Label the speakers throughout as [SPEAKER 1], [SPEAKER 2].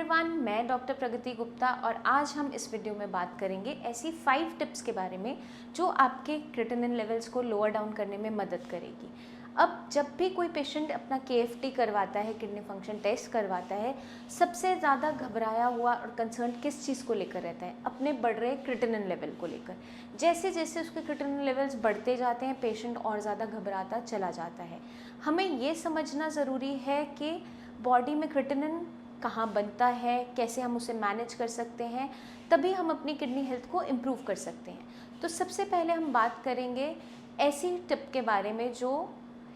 [SPEAKER 1] Everyone, मैं doctor प्रगति गुप्ता और आज हम इस वीडियो में बात करेंगे ऐसी 5 टिप्स के बारे में जो आपके क्रिएटिनिन लेवल्स को लोअर डाउन करने में मदद करेगी। अब जब भी कोई पेशेंट अपना केएफटी करवाता है, किडनी फंक्शन टेस्ट करवाता है, सबसे ज़्यादा घबराया हुआ और कंसर्न किस चीज़ को लेकर रहता है? अपने बढ़ रहे क्रिएटिनिन लेवल को लेकर। जैसे जैसे उसके क्रिएटिनिन लेवल्स बढ़ते जाते हैं, पेशेंट और ज़्यादा घबराता चला जाता है। हमें ये समझना ज़रूरी है कि बॉडी में क्रिएटिनिन कहाँ बनता है, कैसे हम उसे मैनेज कर सकते हैं, तभी हम अपनी किडनी हेल्थ को इम्प्रूव कर सकते हैं। तो सबसे पहले हम बात करेंगे ऐसी टिप के बारे में जो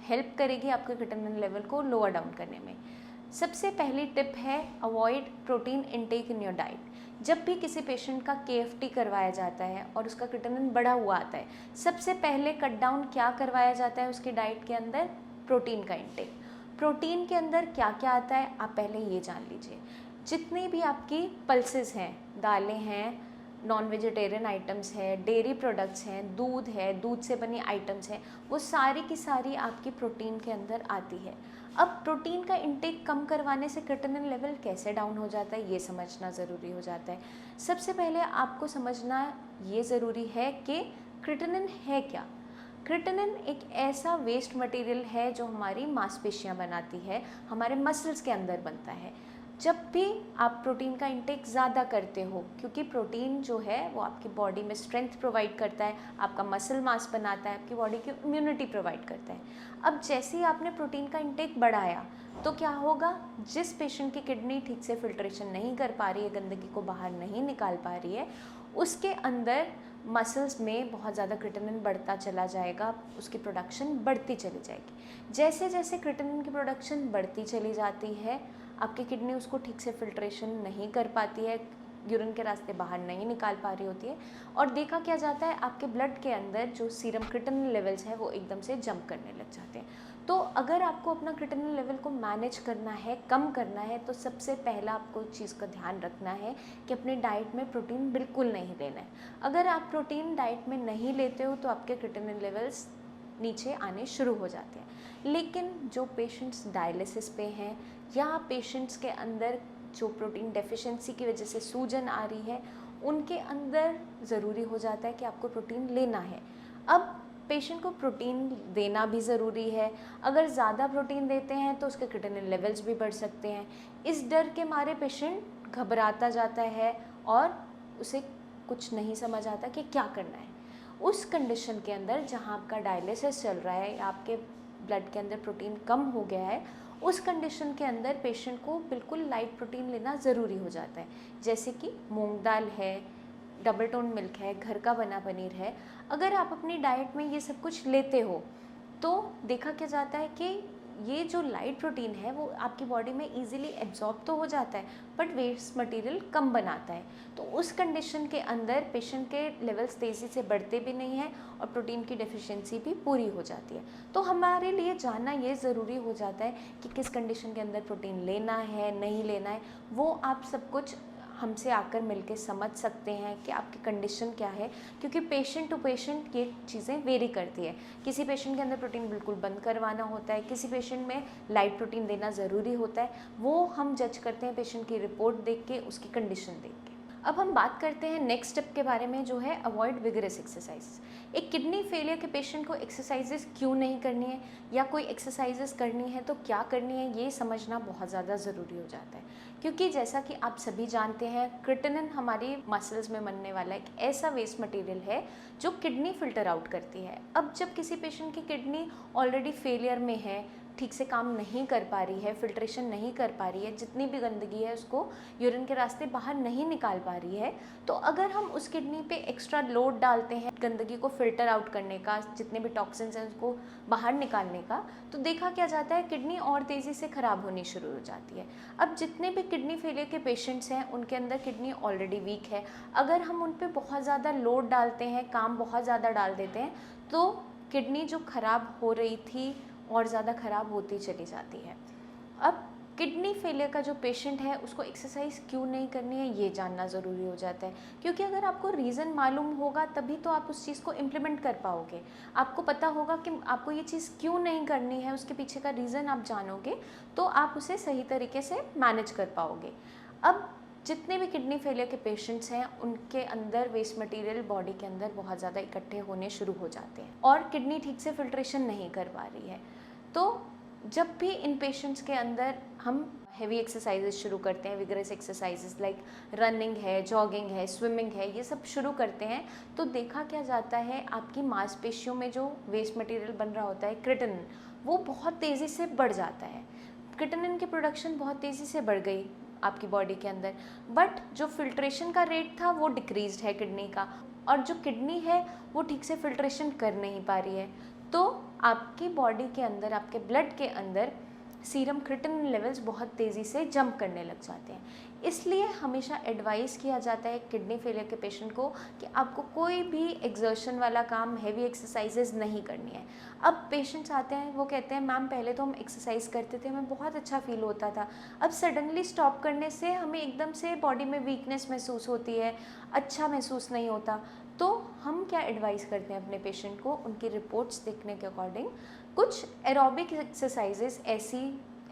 [SPEAKER 1] हेल्प करेगी आपके क्रिएटिनिन लेवल को लोअर डाउन करने में। सबसे पहली टिप है avoid protein intake in your diet. जब भी किसी पेशेंट का केएफटी करवाया जाता है और उसका क्रिएटिनिन बढ़ा हुआ आता है, सबसे पहले कट डाउन क्या करवाया जाता है उसकी डाइट के अंदर? प्रोटीन का इनटेक। प्रोटीन के अंदर क्या क्या आता है आप पहले ये जान लीजिए। जितनी भी आपकी पल्सेस हैं, दालें हैं, नॉन वेजिटेरियन आइटम्स है, डेयरी प्रोडक्ट्स हैं, दूध है, दूध से बनी आइटम्स हैं, वो सारी की सारी आपकी प्रोटीन के अंदर आती है। अब प्रोटीन का इंटेक कम करवाने से क्रिएटिनिन लेवल कैसे डाउन हो जाता है ये समझना ज़रूरी हो जाता है। सबसे पहले आपको समझना ये ज़रूरी है कि क्रिएटिनिन है क्या। क्रिएटिनिन एक ऐसा वेस्ट मटेरियल है जो हमारी मांसपेशियां बनाती है, हमारे मसल्स के अंदर बनता है। जब भी आप प्रोटीन का इंटेक ज़्यादा करते हो, क्योंकि प्रोटीन जो है वो आपकी बॉडी में स्ट्रेंथ प्रोवाइड करता है, आपका मसल मास बनाता है, आपकी बॉडी की इम्यूनिटी प्रोवाइड करता है। अब जैसे ही आपने प्रोटीन का इंटेक बढ़ाया तो क्या होगा? जिस पेशेंट की किडनी ठीक से फिल्ट्रेशन नहीं कर पा रही है, गंदगी को बाहर नहीं निकाल पा रही है, उसके अंदर मसल्स में बहुत ज़्यादा क्रिएटिनिन बढ़ता चला जाएगा, उसकी प्रोडक्शन बढ़ती चली जाएगी। जैसे जैसे क्रिएटिनिन की प्रोडक्शन बढ़ती चली जाती है, आपकी किडनी उसको ठीक से फिल्ट्रेशन नहीं कर पाती है, यूरिन के रास्ते बाहर नहीं निकाल पा रही होती है और देखा क्या जाता है, आपके ब्लड के अंदर जो सीरम क्रिएटिनिन लेवल्स हैं वो एकदम से जंप करने लग जाते हैं। तो अगर आपको अपना क्रिएटिनिन लेवल को मैनेज करना है, कम करना है, तो सबसे पहला आपको चीज़ का ध्यान रखना है कि अपने डाइट में प्रोटीन बिल्कुल नहीं लेना है। अगर आप प्रोटीन डाइट में नहीं लेते हो तो आपके क्रिएटिनिन लेवल्स नीचे आने शुरू हो जाते हैं। लेकिन जो पेशेंट्स डायलिसिस पे हैं या पेशेंट्स के अंदर जो प्रोटीन डेफिशिएंसी की वजह से सूजन आ रही है, उनके अंदर ज़रूरी हो जाता है कि आपको प्रोटीन लेना है। अब पेशेंट को प्रोटीन देना भी ज़रूरी है। अगर ज़्यादा प्रोटीन देते हैं तो उसके क्रिएटिनिन लेवल्स भी बढ़ सकते हैं। इस डर के मारे पेशेंट घबराता जाता है और उसे कुछ नहीं समझ आता कि क्या करना है। उस कंडीशन के अंदर जहाँ आपका डायलिसिस चल रहा है या आपके ब्लड के अंदर प्रोटीन कम हो गया है, उस कंडीशन के अंदर पेशेंट को बिल्कुल लाइट प्रोटीन लेना ज़रूरी हो जाता है। जैसे कि मूंग दाल है, डबल टोन मिल्क है, घर का बना पनीर है। अगर आप अपनी डाइट में ये सब कुछ लेते हो तो देखा क्या जाता है कि ये जो लाइट प्रोटीन है वो आपकी बॉडी में इजीली एब्जॉर्ब तो हो जाता है बट वेस्ट मटेरियल कम बनाता है। तो उस कंडीशन के अंदर पेशेंट के लेवल्स तेज़ी से बढ़ते भी नहीं हैं और प्रोटीन की डेफिशिएंसी भी पूरी हो जाती है। तो हमारे लिए जानना ये ज़रूरी हो जाता है कि किस कंडीशन के अंदर प्रोटीन लेना है, नहीं लेना है। वो आप सब कुछ हमसे आकर मिलके समझ सकते हैं कि आपकी कंडीशन क्या है, क्योंकि पेशेंट टू पेशेंट ये चीज़ें वेरी करती है। किसी पेशेंट के अंदर प्रोटीन बिल्कुल बंद करवाना होता है, किसी पेशेंट में लाइट प्रोटीन देना ज़रूरी होता है। वो हम जज करते हैं पेशेंट की रिपोर्ट देख के, उसकी कंडीशन देख के। अब हम बात करते हैं नेक्स्ट स्टेप के बारे में जो है अवॉइड विगरस एक्सरसाइज। एक किडनी फेलियर के पेशेंट को एक्सरसाइजेस क्यों नहीं करनी है या कोई एक्सरसाइजेस करनी है तो क्या करनी है ये समझना बहुत ज़्यादा ज़रूरी हो जाता है। क्योंकि जैसा कि आप सभी जानते हैं, क्रिएटिनिन हमारी मसल्स में बनने वाला एक ऐसा वेस्ट मटेरियल है जो किडनी फिल्टर आउट करती है। अब जब किसी पेशेंट की किडनी ऑलरेडी फेलियर में है, ठीक से काम नहीं कर पा रही है, फिल्ट्रेशन नहीं कर पा रही है, जितनी भी गंदगी है उसको यूरिन के रास्ते बाहर नहीं निकाल पा रही है, तो अगर हम उस किडनी पे एक्स्ट्रा लोड डालते हैं गंदगी को फिल्टर आउट करने का, जितने भी टॉक्सिन्स हैं उसको बाहर निकालने का, तो देखा क्या जाता है, किडनी और तेज़ी से ख़राब होनी शुरू हो जाती है। अब जितने भी किडनी फेलियर के पेशेंट्स हैं उनके अंदर किडनी ऑलरेडी वीक है। अगर हम उन पर बहुत ज़्यादा लोड डालते हैं, काम बहुत ज़्यादा डाल देते हैं, तो किडनी जो ख़राब हो रही थी और ज़्यादा ख़राब होती चली जाती है। अब किडनी फेलियर का जो पेशेंट है उसको एक्सरसाइज क्यों नहीं करनी है ये जानना ज़रूरी हो जाता है, क्योंकि अगर आपको रीज़न मालूम होगा तभी तो आप उस चीज़ को इम्प्लीमेंट कर पाओगे। आपको पता होगा कि आपको ये चीज़ क्यों नहीं करनी है, उसके पीछे का रीज़न आप जानोगे तो आप उसे सही तरीके से मैनेज कर पाओगे। अब जितने भी किडनी फेलियर के पेशेंट्स हैं उनके अंदर वेस्ट मटेरियल बॉडी के अंदर बहुत ज़्यादा इकट्ठे होने शुरू हो जाते हैं और किडनी ठीक से फिल्ट्रेशन नहीं कर पा रही है। तो जब भी इन पेशेंट्स के अंदर हम हेवी एक्सरसाइजेज शुरू करते हैं, विगरस एक्सरसाइजेज लाइक रनिंग है, जॉगिंग है, स्विमिंग है, ये सब शुरू करते हैं, तो देखा क्या जाता है आपकी मांसपेशियों में जो वेस्ट मटेरियल बन रहा होता है क्रिएटिनिन, वो बहुत तेज़ी से बढ़ जाता है। क्रिएटिनिन की प्रोडक्शन बहुत तेज़ी से बढ़ गई आपकी बॉडी के अंदर, बट जो फिल्ट्रेशन का रेट था वो डिक्रीज्ड है किडनी का, और जो किडनी है वो ठीक से फिल्ट्रेशन कर नहीं पा रही है। तो आपकी बॉडी के अंदर, आपके ब्लड के अंदर सीरम क्रिएटिनिन लेवल्स बहुत तेज़ी से जंप करने लग जाते हैं। इसलिए हमेशा एडवाइस किया जाता है किडनी फेलियर के पेशेंट को कि आपको कोई भी एक्सर्शन वाला काम, हेवी एक्सरसाइजेज नहीं करनी है। अब पेशेंट्स आते हैं, वो कहते हैं मैम पहले तो हम एक्सरसाइज करते थे, हमें बहुत अच्छा फील होता था, अब सडनली स्टॉप करने से हमें एकदम से बॉडी में वीकनेस महसूस होती है, अच्छा महसूस नहीं होता। तो हम क्या एडवाइस करते हैं अपने पेशेंट को, उनकी रिपोर्ट्स देखने के अकॉर्डिंग कुछ एरोबिक एक्सरसाइजेज ऐसी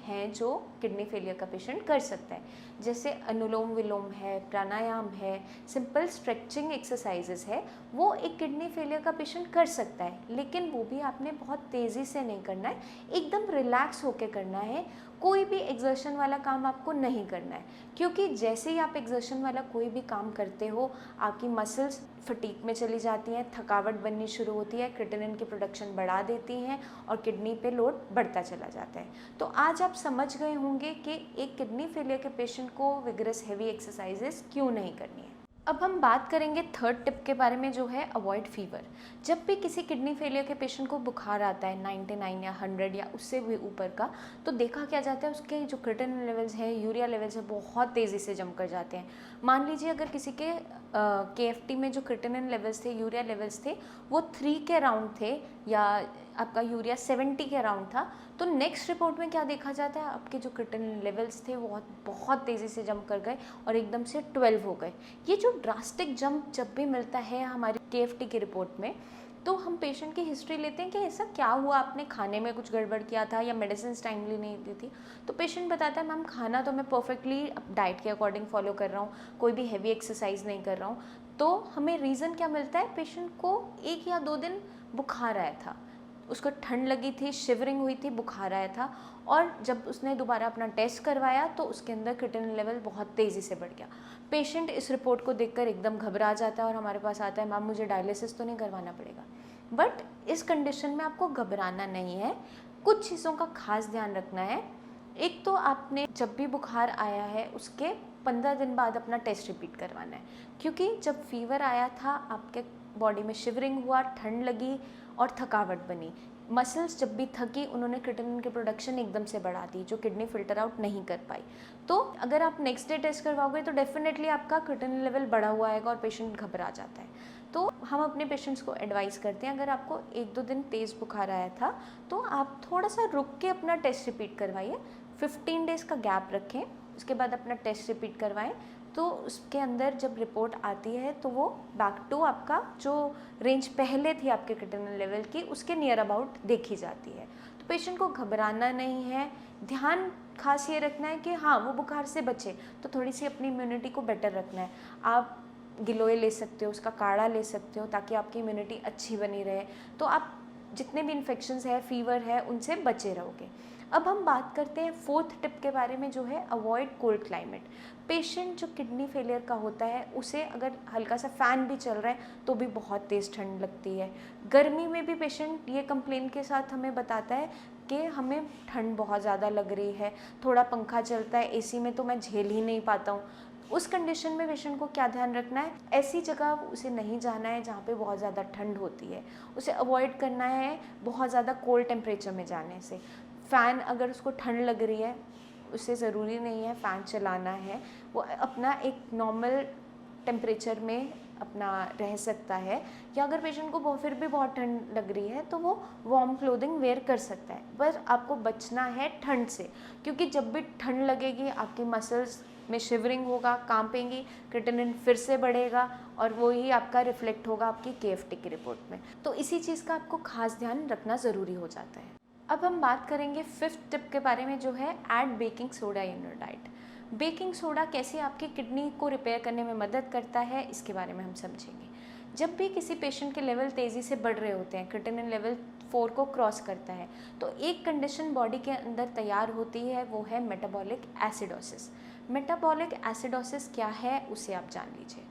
[SPEAKER 1] हैं जो किडनी फेलियर का पेशेंट कर सकता है, जैसे अनुलोम विलोम है, प्राणायाम है, सिंपल स्ट्रेचिंग एक्सरसाइजेस है, वो एक किडनी फेलियर का पेशेंट कर सकता है। लेकिन वो भी आपने बहुत तेज़ी से नहीं करना है, एकदम रिलैक्स होकर करना है। कोई भी एक्सर्शन वाला काम आपको नहीं करना है, क्योंकि जैसे ही आप एक्सर्शन वाला कोई भी काम करते हो आपकी मसल्स फटीग में चली जाती हैं, थकावट बननी शुरू होती है, क्रिएटिनिन की प्रोडक्शन बढ़ा देती हैं और किडनी पे लोड बढ़ता चला जाता है। तो आज आप समझ गए होंगे कि एक किडनी फेलियर के पेशेंट को विगरस हेवी एक्सरसाइजेस क्यों नहीं करनी है। अब हम बात करेंगे थर्ड टिप के बारे में, जो है अवॉइड फीवर। जब भी किसी किडनी फेलियर के पेशेंट को बुखार आता है 99 या 100 या उससे भी ऊपर का, तो देखा क्या जाता है उसके जो क्रिएटिनिन लेवल्स हैं, यूरिया लेवल्स हैं, बहुत तेज़ी से जम कर जाते हैं। मान लीजिए अगर किसी के KFT में जो क्रिएटिनिन लेवल्स थे, यूरिया लेवल्स थे, वो 3 के अराउंड थे या आपका यूरिया 70 के अराउंड था, तो नेक्स्ट रिपोर्ट में क्या देखा जाता है, आपके जो क्रिएटिनिन लेवल्स थे वो बहुत तेज़ी से जंप कर गए और एकदम से 12 हो गए। ये जो ड्रास्टिक जंप जब भी मिलता है हमारी KFT की रिपोर्ट में, तो हम पेशेंट की हिस्ट्री लेते हैं कि ऐसा क्या हुआ, आपने खाने में कुछ गड़बड़ किया था या मेडिसिन टाइमली नहीं दी थी। तो पेशेंट बताता है मैम खाना तो मैं परफेक्टली डाइट के अकॉर्डिंग फॉलो कर रहा हूँ, कोई भी हैवी एक्सरसाइज नहीं कर रहा हूँ। तो हमें रीज़न क्या मिलता है, पेशेंट को 1 या 2 दिन बुखार आया था, उसको ठंड लगी थी, शिवरिंग हुई थी, बुखार आया था, और जब उसने दोबारा अपना टेस्ट करवाया तो उसके अंदर क्रिएटिनिन लेवल बहुत तेज़ी से बढ़ गया। पेशेंट इस रिपोर्ट को देखकर एकदम घबरा जाता है और हमारे पास आता है मैम मुझे डायलिसिस तो नहीं करवाना पड़ेगा। बट इस कंडीशन में आपको घबराना नहीं है, कुछ चीज़ों का खास ध्यान रखना है। एक तो आपने जब भी बुखार आया है उसके 15 दिन बाद अपना टेस्ट रिपीट करवाना है, क्योंकि जब फीवर आया था आपके बॉडी में शिवरिंग हुआ, ठंड लगी और थकावट बनी। मसल्स जब भी थकी उन्होंने क्रिएटिनिन की प्रोडक्शन एकदम से बढ़ा दी, जो किडनी फिल्टर आउट नहीं कर पाई। तो अगर आप नेक्स्ट डे टेस्ट करवाओगे तो डेफिनेटली आपका क्रिएटिनिन लेवल बढ़ा हुआ आएगा और पेशेंट घबरा जाता है। तो हम अपने पेशेंट्स को एडवाइस करते हैं, अगर आपको 1-2 दिन तेज़ बुखार आया था तो आप थोड़ा सा रुक के अपना टेस्ट रिपीट करवाइए, 15 डेज़ का गैप रखें, उसके बाद अपना टेस्ट रिपीट करवाएं। तो उसके अंदर जब रिपोर्ट आती है तो वो बैक टू आपका जो रेंज पहले थी आपके क्रिएटिनिन लेवल की, उसके नियर अबाउट देखी जाती है। तो पेशेंट को घबराना नहीं है, ध्यान खास ये रखना है कि हाँ वो बुखार से बचे, तो थोड़ी सी अपनी इम्यूनिटी को बेटर रखना है। आप गिलोय ले सकते हो, उसका काढ़ा ले सकते हो ताकि आपकी इम्यूनिटी अच्छी बनी रहे, तो आप जितने भी इन्फेक्शंस है, फीवर है, उनसे बचे रहोगे। अब हम बात करते हैं फोर्थ टिप के बारे में, जो है अवॉइड कोल्ड क्लाइमेट। पेशेंट जो किडनी फेलियर का होता है उसे अगर हल्का सा फ़ैन भी चल रहा है तो भी बहुत तेज़ ठंड लगती है। गर्मी में भी पेशेंट ये कंप्लेन के साथ हमें बताता है कि हमें ठंड बहुत ज़्यादा लग रही है, थोड़ा पंखा चलता है, AC में तो मैं झेल ही नहीं पाता हूँ। उस कंडीशन में पेशेंट को क्या ध्यान रखना है, ऐसी जगह उसे नहीं जाना है जहाँ पे बहुत ज़्यादा ठंड होती है, उसे अवॉइड करना है बहुत ज़्यादा कोल्ड टेम्परेचर में जाने से। फ़ैन अगर उसको ठंड लग रही है, उसे ज़रूरी नहीं है फ़ैन चलाना है, वो अपना एक नॉर्मल टेम्परेचर में अपना रह सकता है। या अगर पेशेंट को फिर भी बहुत ठंड लग रही है तो वो वार्म क्लोथिंग वेयर कर सकता है। बस आपको बचना है ठंड से, क्योंकि जब भी ठंड लगेगी आपकी मसल्स में शिवरिंग होगा, कांपेंगी, क्रिएटिनिन फिर से बढ़ेगा और वो ही आपका रिफ्लेक्ट होगा आपकी KFT की रिपोर्ट में। तो इसी चीज़ का आपको खास ध्यान रखना ज़रूरी हो जाता है। अब हम बात करेंगे फिफ्थ टिप के बारे में, जो है add baking soda in your diet. Baking soda कैसे आपकी किडनी को रिपेयर करने में मदद करता है, इसके बारे में हम समझेंगे। जब भी किसी पेशेंट के लेवल तेज़ी से बढ़ रहे होते हैं, क्रिएटिनिन लेवल 4 को क्रॉस करता है, तो एक कंडीशन बॉडी के अंदर तैयार होती है, वो है मेटाबॉलिक एसिडोसिस। मेटाबॉलिक एसिडोसिस क्या है उसे आप जान लीजिए।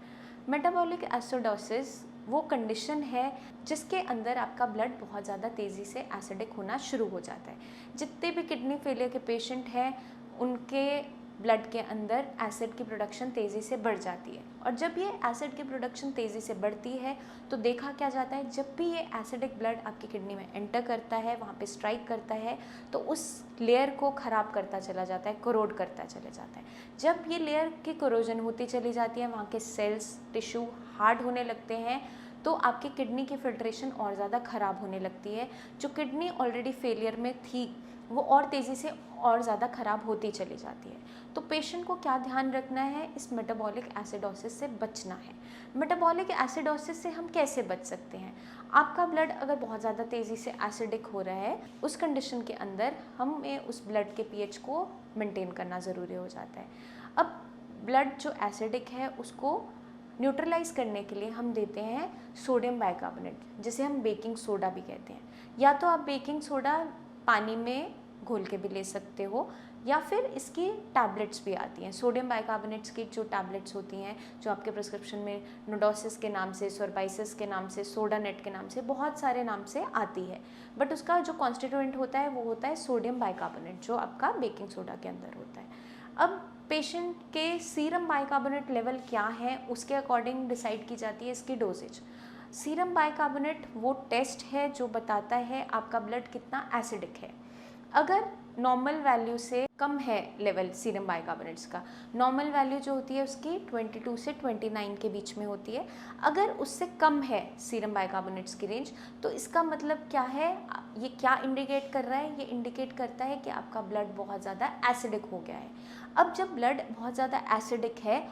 [SPEAKER 1] मेटाबॉलिक एसिडोसिस वो कंडीशन है जिसके अंदर आपका ब्लड बहुत ज़्यादा तेज़ी से एसिडिक होना शुरू हो जाता है। जितने भी किडनी फेलियर के पेशेंट हैं उनके ब्लड के अंदर एसिड की प्रोडक्शन तेज़ी से बढ़ जाती है, और जब ये एसिड की प्रोडक्शन तेज़ी से बढ़ती है तो देखा क्या जाता है, जब भी ये एसिडिक ब्लड आपकी किडनी में एंटर करता है, वहाँ पे स्ट्राइक करता है, तो उस लेयर को ख़राब करता चला जाता है, कोरोड करता चला जाता है। जब ये लेयर की कोरोजन होती चली जाती है, वहाँ के सेल्स टिश्यू हार्ड होने लगते हैं, तो आपकी किडनी की फिल्ट्रेशन और ज़्यादा ख़राब होने लगती है। जो किडनी ऑलरेडी फेलियर में थी वो और तेज़ी से और ज़्यादा ख़राब होती चली जाती है। तो पेशेंट को क्या ध्यान रखना है, इस मेटाबॉलिक एसिडोसिस से बचना है। मेटाबॉलिक एसिडोसिस से हम कैसे बच सकते हैं? आपका ब्लड अगर बहुत ज़्यादा तेज़ी से एसिडिक हो रहा है, उस कंडीशन के अंदर हमें उस ब्लड के पीएच को मेंटेन करना ज़रूरी हो जाता है। अब ब्लड जो एसिडिक है उसको न्यूट्रलाइज करने के लिए हम देते हैं सोडियम बाइकार्बोनेट, जिसे हम बेकिंग सोडा भी कहते हैं। या तो आप बेकिंग सोडा पानी में घोल के भी ले सकते हो, या फिर इसकी टैबलेट्स भी आती हैं। सोडियम बाइकार्बोनेट्स की जो टैबलेट्स होती हैं, जो आपके प्रिस्क्रिप्शन में नोडोसिस के नाम से, सोरबाइसिस के नाम से, सोडानेट के नाम से, बहुत सारे नाम से आती है, बट उसका जो कॉन्स्टिट्यूएंट होता है वो होता है सोडियम बाइकार्बोनेट, जो आपका बेकिंग सोडा के अंदर होता है। अब पेशेंट के सीरम बाइकार्बोनेट लेवल क्या है उसके अकॉर्डिंग डिसाइड की जाती है इसकी डोजेज। सीरम बाइकार्बोनेट वो टेस्ट है जो बताता है आपका ब्लड कितना एसिडिक है। अगर नॉर्मल वैल्यू से कम है लेवल सीरम बाइकार्बोनेट्स का, नॉर्मल वैल्यू जो होती है उसकी 22 से 29 के बीच में होती है, अगर उससे कम है सीरम बाइकार्बोनेट्स की रेंज, तो इसका मतलब क्या है, ये क्या इंडिकेट कर रहा है, ये इंडिकेट करता है कि आपका ब्लड बहुत ज़्यादा एसिडिक हो गया है। अब जब ब्लड बहुत ज़्यादा एसिडिक है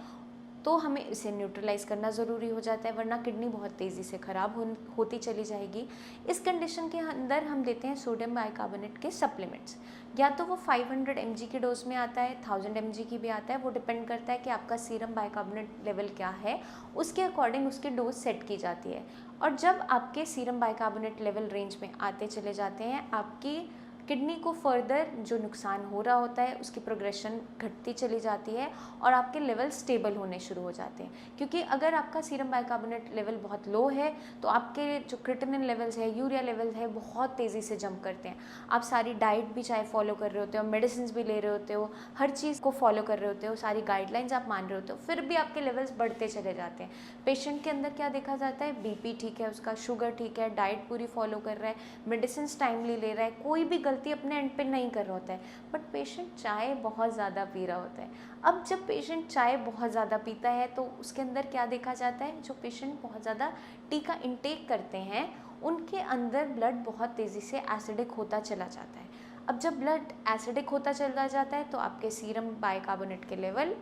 [SPEAKER 1] तो हमें इसे न्यूट्रलाइज करना ज़रूरी हो जाता है, वरना किडनी बहुत तेज़ी से ख़राब होती चली जाएगी। इस कंडीशन के अंदर हम देते हैं सोडियम बाइकार्बोनेट के सप्लीमेंट्स। या तो वो 500 mg के डोज में आता है, 1000 mg की भी आता है, वो डिपेंड करता है कि आपका सीरम बाइकार्बोनेट लेवल क्या है, उसके अकॉर्डिंग उसकी डोज सेट की जाती है। और जब आपके सीरम बाइकार्बोनेट लेवल रेंज में आते चले जाते हैं, आपकी किडनी को फर्दर जो नुकसान हो रहा होता है उसकी प्रोग्रेशन घटती चली जाती है और आपके लेवल स्टेबल होने शुरू हो जाते हैं। क्योंकि अगर आपका सीरम बाइकार्बोनेट लेवल बहुत लो है तो आपके जो क्रिएटिनिन लेवल्स है, यूरिया लेवल है, बहुत तेज़ी से जंप करते हैं। आप सारी डाइट भी चाहे फॉलो कर रहे होते हो, मेडिसिन भी ले रहे होते हो, हर चीज़ को फॉलो कर रहे होते हो, सारी गाइडलाइंस आप मान रहे होते हो, फिर भी आपके लेवल्स बढ़ते चले जाते हैं। पेशेंट के अंदर क्या देखा जाता है, बीपी ठीक है, उसका शुगर ठीक है, डाइट पूरी फॉलो कर रहा है, मेडिसिन टाइमली ले रहा है, कोई भी गलती अपने एंड पे नहीं कर रहा होता है, बट पेशेंट चाय बहुत ज़्यादा पी रहा होता है। अब जब पेशेंट चाय बहुत ज़्यादा पीता है तो उसके अंदर क्या देखा जाता है, जो पेशेंट बहुत ज़्यादा टी का इंटेक करते हैं उनके अंदर ब्लड बहुत तेज़ी से एसिडिक होता चला जाता है। अब जब ब्लड एसिडिक होता चला जाता है तो आपके सीरम बाइकार्बोनेट के लेवल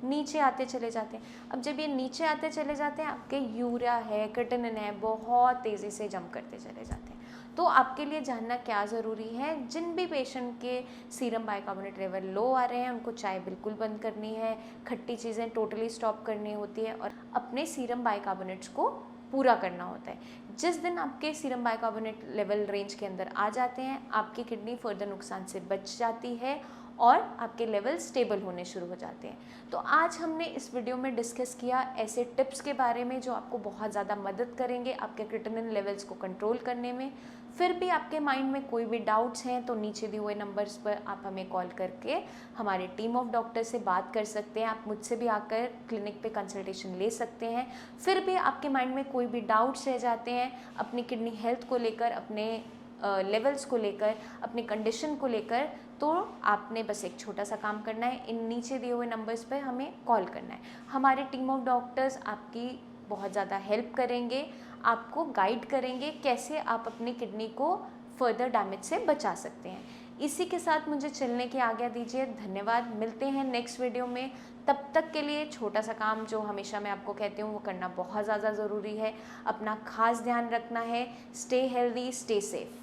[SPEAKER 1] नीचे आते चले जाते हैं। अब जब ये नीचे आते चले जाते हैं, आपके यूरिया है, क्रिएटिनिन है, बहुत तेज़ी से जंप करते चले जाते हैं। तो आपके लिए जानना क्या ज़रूरी है, जिन भी पेशेंट के सीरम बाइकार्बोनेट लेवल लो आ रहे हैं उनको चाय बिल्कुल बंद करनी है, खट्टी चीज़ें टोटली स्टॉप करनी होती है और अपने सीरम बाइकार्बोनेट्स को पूरा करना होता है। जिस दिन आपके सीरम बाइकार्बोनेट लेवल रेंज के अंदर आ जाते हैं, आपकी किडनी फर्दर नुकसान से बच जाती है और आपके लेवल स्टेबल होने शुरू हो जाते हैं। तो आज हमने इस वीडियो में डिस्कस किया ऐसे टिप्स के बारे में जो आपको बहुत ज़्यादा मदद करेंगे आपके क्रिएटिनिन लेवल्स को कंट्रोल करने में। फिर भी आपके माइंड में कोई भी डाउट्स हैं तो नीचे दिए हुए नंबर्स पर आप हमें कॉल करके हमारे टीम ऑफ डॉक्टर से बात कर सकते हैं। आप मुझसे भी आकर क्लिनिक पे कंसल्टेशन ले सकते हैं। फिर भी आपके माइंड में कोई भी डाउट्स रह जाते हैं अपनी किडनी हेल्थ को लेकर, अपने लेवल्स को लेकर, अपनी कंडीशन को लेकर, तो आपने बस एक छोटा सा काम करना है, इन नीचे दिए हुए नंबर्स पर हमें कॉल करना है। हमारी टीम ऑफ डॉक्टर्स आपकी बहुत ज़्यादा हेल्प करेंगे, आपको गाइड करेंगे कैसे आप अपनी किडनी को फर्दर डैमेज से बचा सकते हैं। इसी के साथ मुझे चलने की आज्ञा दीजिए। धन्यवाद। मिलते हैं नेक्स्ट वीडियो में। तब तक के लिए छोटा सा काम जो हमेशा मैं आपको कहती हूँ वो करना बहुत ज़्यादा ज़रूरी है। अपना खास ध्यान रखना है। Stay healthy, stay safe.